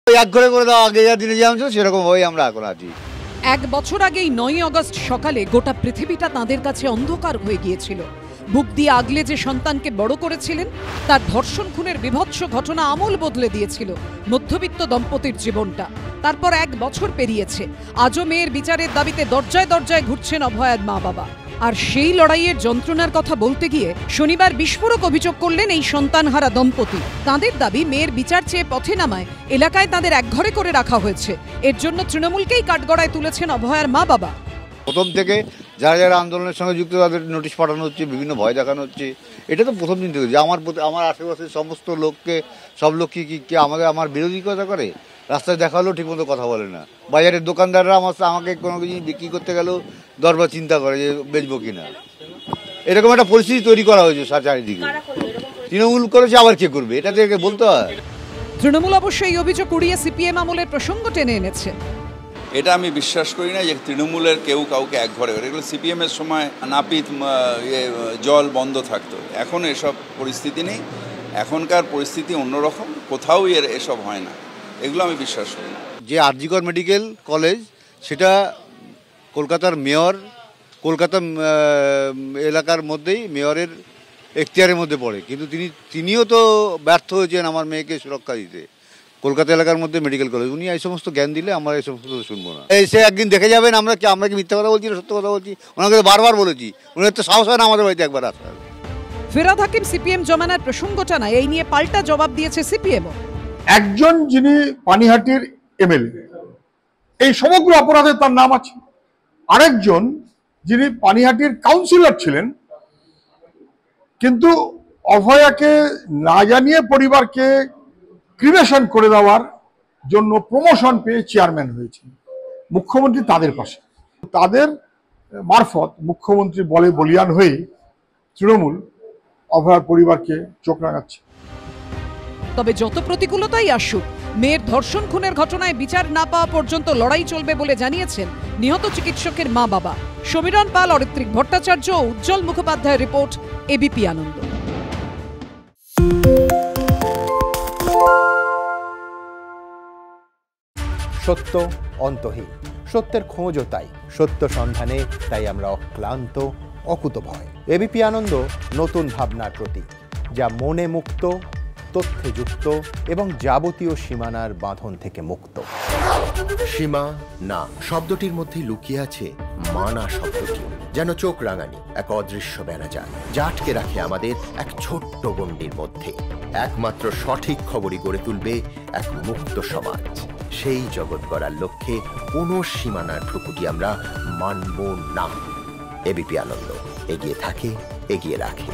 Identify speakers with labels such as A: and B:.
A: এক ঘরে করে দাও, আগে যা দিনে যেমন ছিল সেরকম ভাবেই আমরা এখন আছি।
B: 1 বছর আগেই 9ই আগস্ট সকালে গোটা পৃথিবীটা তাঁদের কাছে অন্ধকার হয়ে গিয়েছিল। বুক দিয়ে আগলে যে সন্তানকে বড় করেছিলেন, তার ধর্ষণ খুনের বিভৎস ঘটনা আমূল বদলে দিয়েছিল মধ্যবিত্ত দম্পতির জীবনটা। তারপর 1 বছর পেরিয়েছে, আজও মেয়ের বিচারের দাবিতে দরজায় দরজায় ঘুরছেন অভয়ার মা বাবা। আর সেই লড়াইয়ের যন্ত্রণার কথা বলতে গিয়ে শনিবার বিস্ফোরক অভিযোগ করলেন এই সন্তানহারা দম্পতি। তাঁদের দাবি, মেয়ের বিচার চেয়ে পথে নামায় এলাকায় তাঁদের একঘরে করে রাখা হয়েছে। এর জন্য তৃণমূলকেই কাঠগড়ায় তুলেছেন অভয়ার মা বাবা।
A: প্রথম থেকে যারা যারা আন্দোলনের সঙ্গে যুক্ত তাদের নোটিশ পাঠানো হচ্ছে, বিভিন্ন ভয় দেখানো হচ্ছে। এটা তো প্রথম দিন থেকে যে আমার আশেপাশের সমস্ত লোককে, সব লোক কি আমার বিরোধিতা করে, রাস্তায় দেখা হলেও ঠিকমতো কথা বলে না। বাজারের দোকানদাররা আমাকে কোনো কিছু বিক্রি করতে গেলেও দরবার চিন্তা করে যে বেচবো কিনা। এরকম একটা পরিস্থিতি তৈরি করা হয়েছে চারিদিকে। তৃণমূল করেছে, আবার কে করবে, এটা থেকে বলতে হয়।
B: তৃণমূল অবশ্য এই অভিযোগ উড়িয়ে সিপিএম আমলের প্রসঙ্গ টেনে এনেছে।
C: এটা আমি বিশ্বাস করি না যে তৃণমূলের কেউ কাউকে একঘরে করে। এগুলো সিপিএমের সময় নাপিত জল বন্ধ থাকতো, এখন এসব পরিস্থিতি নেই। এখনকার পরিস্থিতি অন্যরকম, কোথাও এসব হয় না, এগুলো আমি বিশ্বাস করি না।
A: যে আরজিকর মেডিকেল কলেজ, সেটা কলকাতার মেয়র, কলকাতা এলাকার মধ্যেই মেয়রের এখতিয়ারের মধ্যে পড়ে, কিন্তু তিনিও তো ব্যর্থ হয়েছেন আমার মেয়েকে সুরক্ষা দিতে। কলকাতা এলাকার মধ্যে মেডিকেল কলেজ, উনি এই সমস্ত জ্ঞান দিলে আমরা এই সমস্ত শুনবো না। সে একদিন দেখে যাবেন আমরা কি মিথ্যা কথা বলছি না সত্য কথা বলছি। ওনাকে বারবার বলেছি, উনি তো সাহস হয় না আমাদের বাড়িতে একবার আসার।
B: ফিরহাদ হাকিম সিপিএম জমানার প্রসঙ্গ টানায় এই নিয়ে পাল্টা জবাব দিয়েছে সিপিএমও।
D: একজন যিনি পানিহাটির এমএলএ, এই সমগ্র অপরাধে তার নাম আছে। আরেকজন যিনি পানিহাটির কাউন্সিলর ছিলেন, কিন্তু অভয়াকে না জানিয়ে পরিবারকে ক্রিমেশন করে দেওয়ার জন্য প্রমোশন পেয়ে চেয়ারম্যান হয়েছেন। মুখ্যমন্ত্রী তাদের পাশে, তাদের মারফত মুখ্যমন্ত্রী বলিয়ান হয়ে তৃণমূল অভয়ার পরিবারকে চোখ রাঙাচ্ছে।
B: তবে যত প্রতিকূলতাই আসুক, মেয়ের ধর্ষণ খুনের ঘটনায় বিচার না পাওয়া পর্যন্ত লড়াই চলবে বলে জানিয়েছেন নিহত চিকিৎসকের মা বাবা। সমীরণ পাল, অরিত্রিক ভট্টাচার্য ও উজ্জ্বল মুখোপাধ্যায়ের রিপোর্ট, এবিপি আনন্দ।
E: সত্য অন্তহীন, সত্যের খোঁজও তাই, সত্য সন্ধানে তাই আমরা অক্লান্ত, অকুতভয়। এবিপি আনন্দ নতুন ভাবনার প্রতীক, যা মনে মুক্ত, তথ্যে যুক্ত এবং যাবতীয় সীমানার বাঁধন থেকে মুক্ত।
F: সীমা না শব্দটির মধ্যে লুকিয়ে আছে মানা শব্দটি, যেন চোখ রাঙানি এক অদৃশ্য বেড়াজাল, যা আটকে রাখে আমাদের এক ছোট্ট গণ্ডির মধ্যে। একমাত্র সঠিক খবরই গড়ে তুলবে এক মুক্ত সমাজ। সেই জগৎ গড়ার লক্ষ্যে কোনো সীমানার ঠুকুটি আমরা মানব না। এবিপি আনন্দ এগিয়ে থাকে, এগিয়ে রাখে।